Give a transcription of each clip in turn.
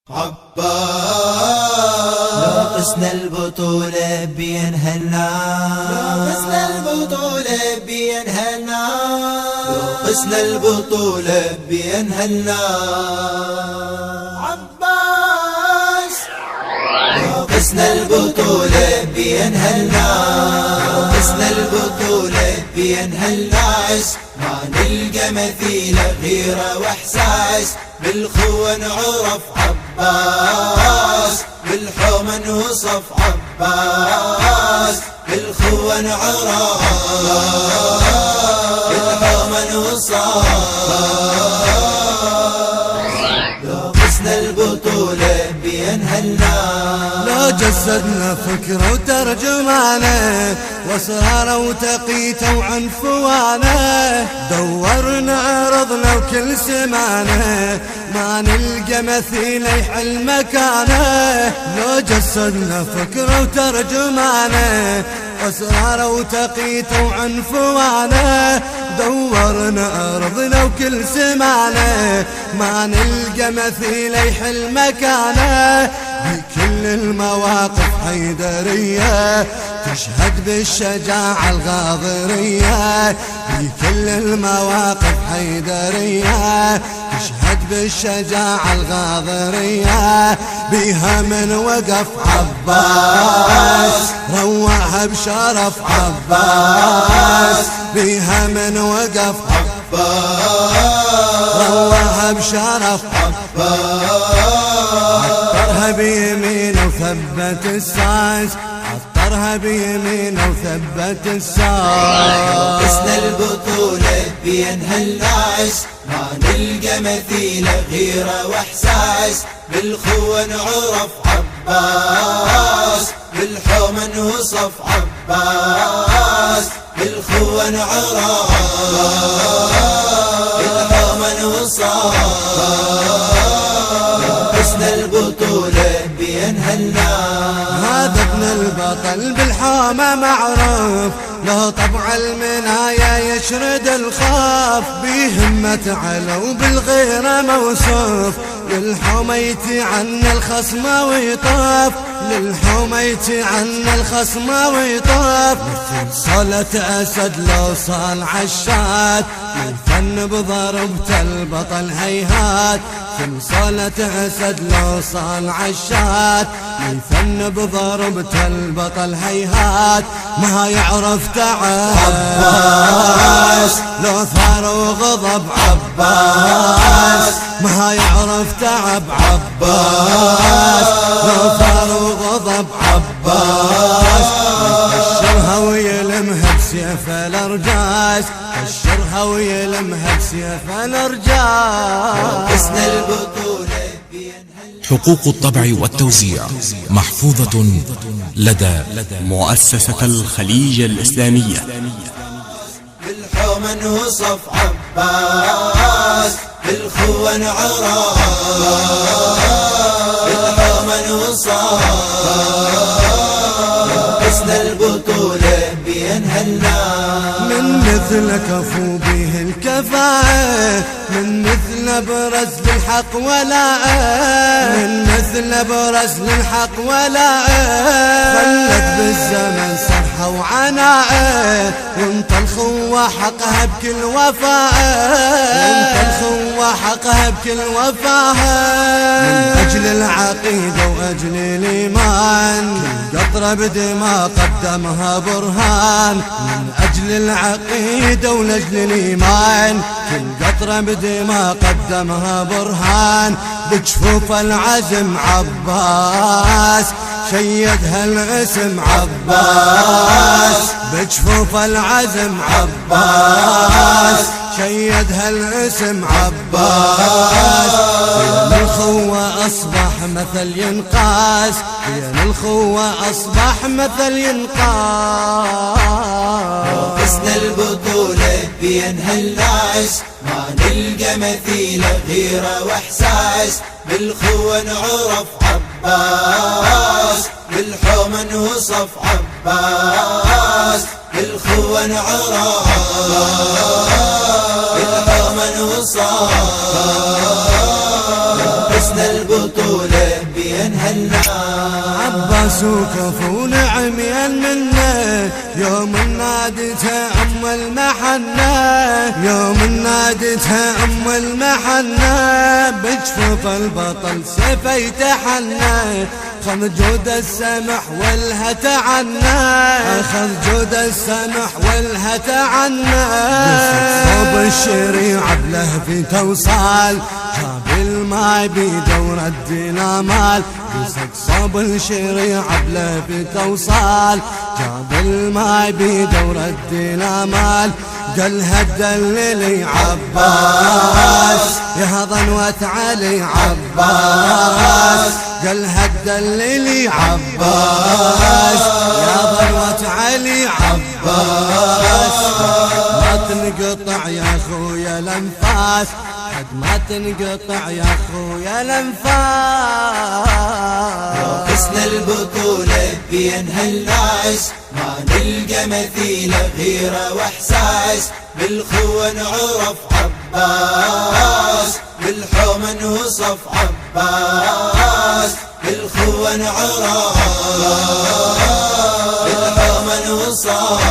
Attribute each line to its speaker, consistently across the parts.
Speaker 1: عباس لو قسنا البطولة بينها النار، لو قسنا البطولة بينها النار، لو قسنا البطولة بينها النار. عباس لو قسنا البطولة بينها النار، لو قسنا البطولة بينها الناس، ما نلقى مثيله غيره واحساس، بالخوة نعرف عباس، بالحومة نوصف عباس، بالخوة نعرف، بالحومة نوصف. لو قسنا البطولة بينها النار،
Speaker 2: لو جسدنا فكرة وترجمانه، واسراره وتقيته وعنفوانه، دورنا عرضنا وكل سمانه، ما نلقى مثيله يحل مكانه. لو جسدنا فكرة وترجمانه، واسراره وتقيته وعنفوانه، دورنا أرضنا وكل سمانه، ما نلقى مثيله يحل مكانه. بكل المواقف حيدرية تشهد بالشجاعة الغاضرية، بكل المواقف حيدرية تشهد بالشجاعة الغاضرية، بيها من وقف عباس روعها بشرف عباس، بيها من وقف عباس روعها بشرف عباس. عطرها بيمينه وثبت الساس، عطرها بيمينه وثبت الساس.
Speaker 1: قسنا البطولة بينها الناس، ما نلقى مثيله غيره واحساس، بالخوة نعرف عباس، بالحومة نوصف عباس، بالخوة نعرف، بالحومة نوصف. قسنا البطولة بينها الناس،
Speaker 2: هذا ابن البطل بالحومة معروف، له طبع المنايا يشرد الخوف، بهمة علو بالغيرة موصوف، للحومة يتعنى الخصم ويطاف، للحومة يتعنى الخصم ويطاف. مثل صلة أسد لو صال عشات، الفن بضربته البطل هيهات، مثل صلة أسد لو صال عشات، الفن بضربته البطل هيهات، ما يعرف تعب عباس، لو ثار وغضب عباس، ما يعرف تعب عباس، لو ثار وغضب عباس. كشرها ويلمها بسيف الارجاس، كشرها ويلمها بسيف الارجاس.
Speaker 1: قسنا البطولة
Speaker 3: حقوق الطبع والتوزيع محفوظة لدى
Speaker 4: مؤسسة الخليج الإسلامية.
Speaker 1: بالحومة نوصف عباس، بالخوة نعرف، بالحومة نوصف. قسنا البطولة بينها الناس،
Speaker 2: من مثل كفو به الكفاءة، من مثل برز للحق ولاء، من مثل برز للحق ولاء، خلت بالزمن صرحة وعناء، وانت الخوة حقها بكل وفاء، وانت الخوة حقها بكل وفاء. من أجل العقيدة وأجل الإيمان، كل قطرة بدماء قدمها برهان، من أجل العقيدة ولأجل الإيمان، كل قطرة بدماء قدمها برهان، بجفوف العزم عباس شيدها الاسم عباس، بجفوف العزم عباس شيدها الاسم عباس. بين الخوة أصبح مثل ينقاس، بين الخوة أصبح مثل ينقاس.
Speaker 1: قسنا البطولة بينها الناس، ما نلقى مثيله غيره واحساس، بالخوة نعرف عباس، بالحومة نوصف عباس، بالخوة نعرف، بالحومة نوصف. قسنا البطولة البطولة بينهى الناس.
Speaker 2: عباس وكفو نعميان منه يوم نادتها أم المحنة، يوم نادتها أم المحنة بجفط البطل سيفه يتحنى، خذ جود السمح والهت عنا، خذ جود السمح والهت عنا. صوب الشريعة بلهفة توصال جاب الماي بيده ردنا مال، قصد صوب الشريعة بلهفة توصال جاب الماي بيده ردنا مال. قال هدللي عباس يا ظنوة علي عباس، قال هدللي عباس يا ظنوة علي عباس. ما تنقطع يا خويا الانفاس، قد ما تنقطع يا خويا الانفاس.
Speaker 1: ناقصنا البطولة بينهى الناس، ما نلقى مثيله غيره واحساس، بالخوة نعرف عباس، بالحومة نوصف عباس، بالخوة نعرف، بالحومة نوصف.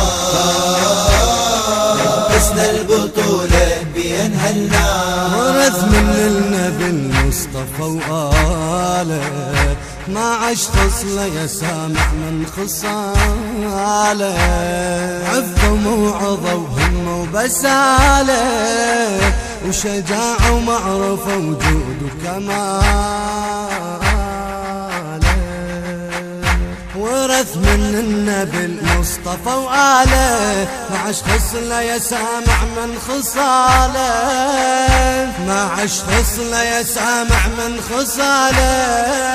Speaker 1: ناقصنا البطولة بينهى الناس،
Speaker 2: ورث من النبي المصطفى وآله، ما عش خصله يا سامح من خصاله، عفة وموعظة وهمة وبسالة، وشجاعة ومعرفة وجود وكماله. ورث من النبي المصطفى وآله، ما عش خصله يا سامع من خصاله، ما عش خصله يا سامع من خصاله،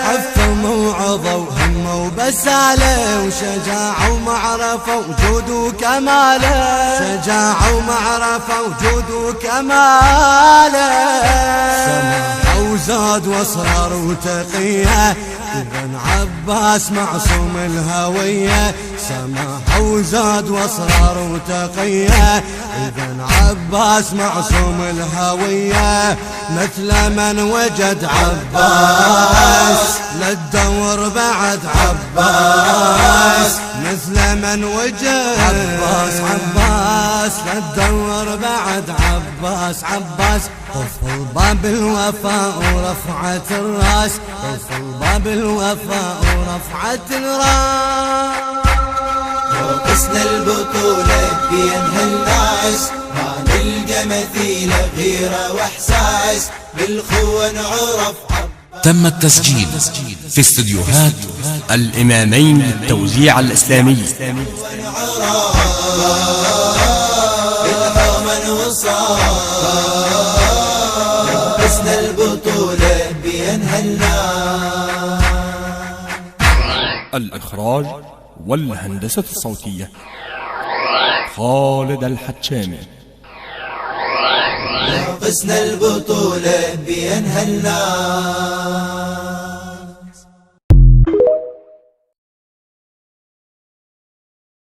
Speaker 2: عفة وموعظة وهمة وبسالة، وشجاعة ومعرفة وجود وكماله، شجاعة ومعرفة وجود وكماله. سماح وزاد واصرار وتقية، إذن عباس معصوم الهوية، سماح وزاد واصرار وتقية، إذن عباس معصوم الهوية. مثل من وجد عباس لا تدور بعد عباس، مثل من وجد عباس عباس لا تدور بعد عباس عباس. قفل باب الوفاء ورفعة الراس، قفل باب الوفاء ورفعة الراس.
Speaker 1: ناقصنا البطولة بينهى الناس، ما نلقى مثيله غيره واحساس، بالخوة نعرف عباس.
Speaker 3: تم التسجيل في استديوهات
Speaker 4: الإمامين للتوزيع الإسلامي.
Speaker 1: بالحومة نوصف. ناقصنا البطولة بينهى الناس.
Speaker 4: الإخراج والهندسة الصوتية خالد الحتشامي.
Speaker 1: ناقصنا البطولة بينهى الناس.